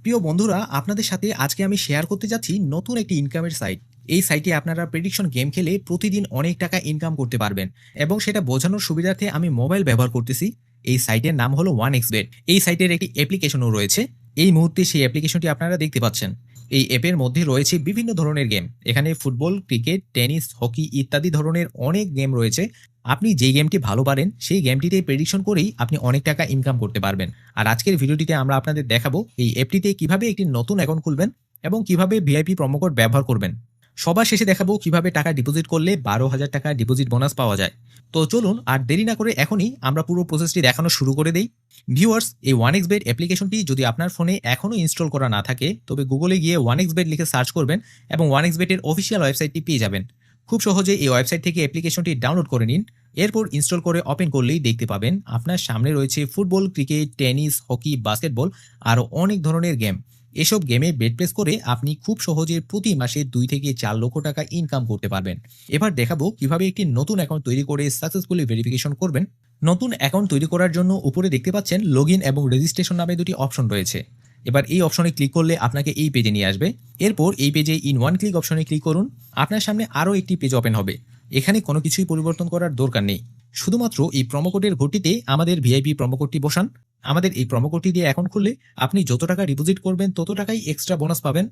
প্রিয় বন্ধুরা, আপনাদের সাথে আজকে আমি শেয়ার করতে যাচ্ছি নতুন একটি ইনকামের সাইট। এই সাইটে আপনারা প্রেডিকশন গেম খেলে প্রতিদিন অনেক টাকা ইনকাম করতে পারবেন এবং সেটা বোঝানোর সুবিধার্থে আমি মোবাইল ব্যবহার করতেছি। এই সাইটের নাম হলো 1xBet। এই সাইটের একটি অ্যাপ্লিকেশনও রয়েছে। এই মুহূর্তে সেই অ্যাপ্লিকেশনটি আপনারা দেখতে পাচ্ছেন। এই অ্যাপের মধ্যে রয়েছে বিভিন্ন ধরনের গেম। এখানে ফুটবল, ক্রিকেট, টেনিস, হকি ইত্যাদি ধরনের অনেক গেম রয়েছে। আপনি যেই গেমটি ভালো পারেন সেই গেমটিতে প্রেডিকশন করেই আপনি অনেক টাকা ইনকাম করতে পারবেন। আর আজকের ভিডিওটিতে আমরা আপনাদের দেখাবো এই অ্যাপটিতে কিভাবে একটি নতুন অ্যাকাউন্ট খুলবেন এবং কিভাবে ভিআইপি প্রোমো কোড ব্যবহার করবেন। সবার শেষে দেখাবো কিভাবে টাকা ডিপোজিট করলে 12,000 টাকা ডিপোজিট বোনাস পাওয়া যায়। তো চলুন আর দেরি না করে এখনই আমরা পুরো প্রসেসটি দেখানো শুরু করে দেই। ভিউয়ার্স, এই 1xBet অ্যাপ্লিকেশনটি যদি আপনার ফোনে এখনও ইনস্টল করা না থাকে তবে গুগলে গিয়ে 1xBet লিখে সার্চ করবেন এবং 1xBet এর অফিসিয়াল ওয়েবসাইটটি পেয়ে যাবেন। খুব সহজে এই ওয়েবসাইট থেকে অ্যাপ্লিকেশনটি ডাউনলোড করে নিন। এরপর ইনস্টল করে ওপেন করলেই দেখতে পাবেন আপনার সামনে রয়েছে football, cricket, tennis, hockey, basketball আরও অনেক ধরনের গেম। এসব গেমে বেট প্লেস করে আপনি খুব সহজে প্রতি মাসে 2 থেকে 4 লক্ষ টাকা ইনকাম করতে পারবেন। এবার দেখাবো কিভাবে একটি নতুন অ্যাকাউন্ট তৈরি করে সাকসেসফুলি ভেরিফিকেশন করবেন। নতুন অ্যাকাউন্ট তৈরি করার জন্য উপরে দেখতে পাচ্ছেন লগইন এবং রেজিস্ট্রেশন নামে দুটি অপশন রয়েছে। এবার এই অপশনে ক্লিক করলে আপনাকে এই পেজে নিয়ে আসবে। এরপর এই পেজে ইন ওয়ান ক্লিক অপশনে ক্লিক করুন। আপনার সামনে আরও একটি পেজ ওপেন হবে। এখানে কোনো কিছুই পরিবর্তন করার দরকার নেই। শুধুমাত্র এই প্রোমো কোডের ঘটিতে আমাদের ভিআইপি প্রোমো কোডটি বসান। আমাদের এই প্রোমো কোডটি দিয়ে অ্যাকাউন্ট খুললে আপনি যত টাকা ডিপোজিট করবেন তত টাকাই এক্সট্রা বোনাস পাবেন।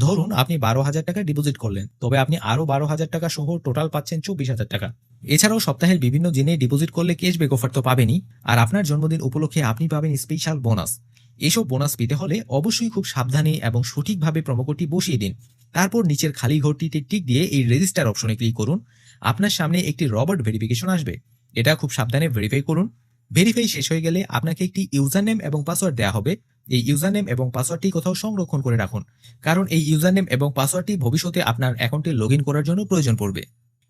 ধরুন আপনি 12,000 টাকা ডিপোজিট করলেন, তবে আপনি আরও 12,000 টাকা সহ টোটাল পাচ্ছেন 24,000 টাকা। এছাড়াও সপ্তাহের বিভিন্ন দিনে ডিপোজিট করলে ক্যাশব্যাক অফার তো পাবেনই, আর আপনার জন্মদিন উপলক্ষে আপনি পাবেন স্পেশাল বোনাস। এসব বোনাস পেতে হলে অবশ্যই খুব সাবধানে এবং সঠিকভাবে প্রোমো কোডটি বসিয়ে দিন। তারপর নিচের খালি ঘরটিতে টিক দিয়ে এই রেজিস্টার অপশনে ক্লিক করুন। আপনার সামনে একটি রবার্ট ভেরিফিকেশন আসবে। এটা খুব সাবধানে ভেরিফাই করুন। ভেরিফাই শেষ হয়ে গেলে আপনাকে একটি ইউজার নেম এবং পাসওয়ার্ড দেওয়া হবে। এই ইউজার নেম এবং পাসওয়ার্ডটি কোথাও সংরক্ষণ করে রাখুন, কারণ এই ইউজার নেম এবং পাসওয়ার্ডটি ভবিষ্যতে আপনার অ্যাকাউন্টে লগ ইন করার জন্য প্রয়োজন পড়বে।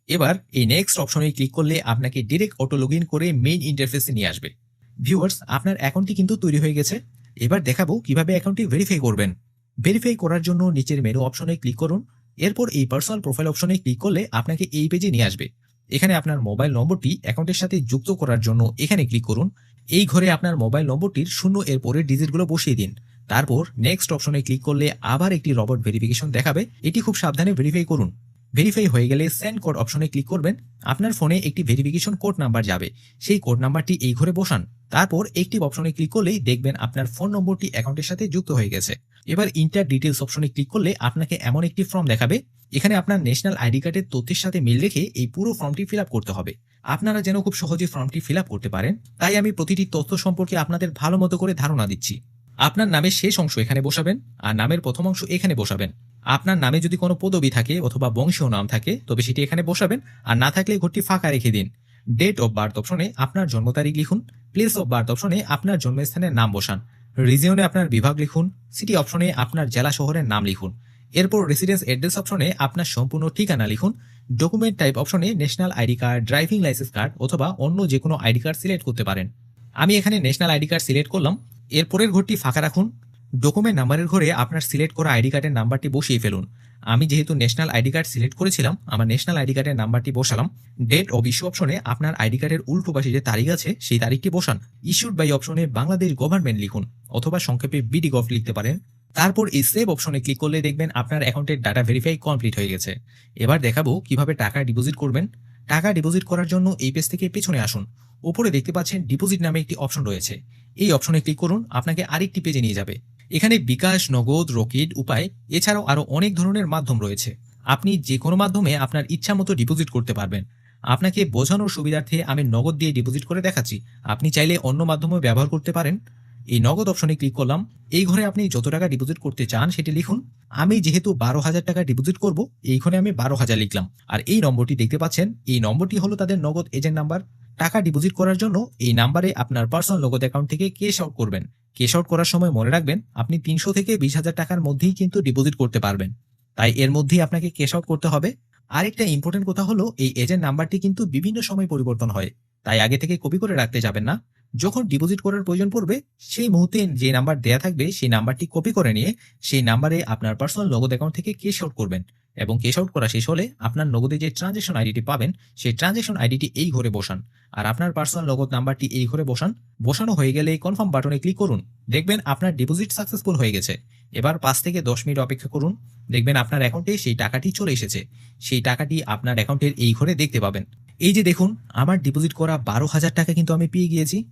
এবার এই নেক্সট অপশনে ক্লিক করলে আপনাকে ডিরেক্ট অটো লগ ইন করে মেইন ইন্টারফেসে নিয়ে আসবে। ভিউয়ার্স, আপনার অ্যাকাউন্টটি কিন্তু তৈরি হয়ে গেছে। এবার দেখাবো কিভাবে অ্যাকাউন্টটি ভেরিফাই করবেন। ভেরিফাই করার জন্য নিচের মেনু অপশনে ক্লিক করুন। এরপর এই পার্সোনাল প্রোফাইল অপশনে ক্লিক করলে আপনাকে এই পেজে নিয়ে আসবে। এখানে আপনার মোবাইল নম্বরটি অ্যাকাউন্টের সাথে যুক্ত করার জন্য এখানে ক্লিক করুন। এই ঘরে আপনার মোবাইল নম্বরটির 0 এর পরের ডিজিটগুলো বসিয়ে দিন। তারপর নেক্সট অপশনে ক্লিক করলে আবার একটি রবট ভেরিফিকেশন দেখাবে। এটি খুব সাবধানে ভেরিফাই করুন। ভেরিফাই হয়ে গেলে সেন্ড কোড অপশনে ক্লিক করবেন। আপনার ফোনে একটি ভেরিফিকেশন কোড নাম্বার যাবে। সেই কোড নাম্বারটি এই ঘরে বসান। তারপর একটি অপশনে ক্লিক করলেই দেখবেন আপনার ফোন নম্বরটি অ্যাকাউন্টের সাথে যুক্ত হয়ে গেছে। এবার ইন্টার ডিটেলস অপশনে ক্লিক করলে আপনাকে এমন একটি ফর্ম দেখাবে। এখানে আপনার ন্যাশনাল আইডি কার্ডের তথ্যের সাথে মিল রেখে এই পুরো ফর্মটি ফিল আপ করতে হবে। আপনারা যেন খুব সহজে ফর্মটি ফিল আপ করতে পারেন, তাই আমি প্রতিটি তথ্য সম্পর্কে আপনাদের ভালো মতো করে ধারণা দিচ্ছি। আপনার নামের শেষ অংশ এখানে বসাবেন আর নামের প্রথম অংশ এখানে বসাবেন। আপনার নামে যদি কোনো পদবি থাকে অথবা বংশীয় নাম থাকে তবে সেটি এখানে বসাবেন, আর না থাকলে ঘরটি ফাঁকা রেখে দিন। ডেট অফ বার্থ অপশনে আপনার জন্ম তারিখ লিখুন। প্লেস অফ বার্থ অপশনে আপনার জন্মস্থানের নাম বসান। রিজিয়নে আপনার বিভাগ লিখুন। সিটি অপশনে আপনার জেলা শহরের নাম লিখুন। এরপর রেসিডেন্স অ্যাড্রেস অপশনে আপনার সম্পূর্ণ ঠিকানা লিখুন। ডকুমেন্ট টাইপ অপশনে national ID card, driving licence card অথবা অন্য যে কোনো আইডি কার্ড সিলেক্ট করতে পারেন। আমি এখানে ন্যাশনাল আইডি কার্ড সিলেক্ট করলাম। এরপরের ঘরটি ফাঁকা রাখুন। ডকুমেন্ট নাম্বারের ঘরে আপনার সিলেক্ট করা আইডি কার্ডের নাম্বারটি বসিয়ে ফেলুন। আমি যেহেতু ন্যাশনাল আইডি কার্ড সিলেক্ট করেছিলাম, আমার ন্যাশনাল আইডি কার্ডের নাম্বারটি বসালাম। ডেট অফ ইস্যু অপশনে আপনার আইডি কার্ডের উল্টো পাশে যে তারিখ আছে সেই তারিখটি বসান। ইস্যুড বাই অপশনে বাংলাদেশ গভর্নমেন্ট লিখুন অথবা সংক্ষেপে বিডি গভ লিখতে পারেন। তারপর এই সেভ অপশনে ক্লিক করলে দেখবেন আপনার অ্যাকাউন্টের ডাটা ভেরিফাই কমপ্লিট হয়ে গেছে। এবার দেখাবো কিভাবে টাকা ডিপোজিট করবেন। টাকা ডিপোজিট করার জন্য এই পেজ থেকে পেছনে আসুন। উপরে দেখতে পাচ্ছেন ডিপোজিট নামে একটি অপশন রয়েছে। এই অপশনে ক্লিক করুন, আপনাকে আরেকটি পেজে নিয়ে যাবে। এখানে বিকাশ, নগদ, রকিট, উপায় এছাড়াও আরো অনেক ধরনের মাধ্যম রয়েছে। আপনি যে কোনো মাধ্যমে আপনার ইচ্ছা মতো ডিপোজিট করতে পারবেন। আপনাকে বোঝানোর সুবিধার্থে আমি নগদ দিয়ে ডিপোজিট করে দেখাচ্ছি। আপনি চাইলে অন্য মাধ্যমে ব্যবহার করতে পারেন। এই নগদ অপশনে ক্লিক করলাম। এই ঘরে আপনি যত টাকা ডিপোজিট করতে চান সেটি লিখুন। আমি যেহেতু 12,000 টাকা ডিপোজিট করব, এই ঘরে আমি 12,000 লিখলাম। আর এই নম্বরটি দেখতে পাচ্ছেন, এই নম্বরটি হলো তাদের নগদ এজেন্ট নাম্বার। টাকা ডিপোজিট করার জন্য এই নাম্বারে আপনার পার্সোনাল নগদ অ্যাকাউন্ট থেকে ক্যাশ আউট করবেন। ক্যাশ আউট করার সময় মনে রাখবেন আপনি 300 থেকে 20,000 টাকার মধ্যেই কিন্তু ডিপোজিট করতে পারবেন, তাই এর মধ্যেই আপনাকে ক্যাশ আউট করতে হবে। আরেকটা ইম্পর্টেন্ট কথা হলো, এই এজেন্ট নাম্বারটি কিন্তু বিভিন্ন সময় পরিবর্তন হয়, তাই আগে থেকে কপি করে রাখতে যাবেন না। যখন ডিপোজিট করার প্রয়োজন পড়বে সেই মুহূর্তে যে নাম্বার দেয়া থাকবে সেই নাম্বারটি কপি করে নিয়ে সেই নাম্বারে আপনার পার্সোনাল নগদ অ্যাকাউন্ট থেকে ক্যাশ আউট করবেন। এবং ক্যাশ আউট করা শেষ হলে আপনার নগদে যে ট্রানজ্যাকশন আইডিটি পাবেন, সেই ট্রানজ্যাকশন আইডিটি এই ঘরে বসান আর আপনার পার্সোনাল নগদ নাম্বারটি এই ঘরে বসান। বসানো হয়ে গেলে কনফার্ম বাটনে ক্লিক করুন। দেখবেন আপনার ডিপোজিট সাকসেসফুল হয়ে গেছে। এবার ৫ থেকে ১০ মিনিট অপেক্ষা করুন। দেখবেন আপনার অ্যাকাউন্টে সেই টাকাটি চলে এসেছে। সেই টাকাটি আপনার অ্যাকাউন্টের এই ঘরে দেখতে পাবেন। এই যে দেখুন, আমার ডিপোজিট করা ১২,০০০ টাকা কিন্তু আমি পেয়ে গিয়েছি।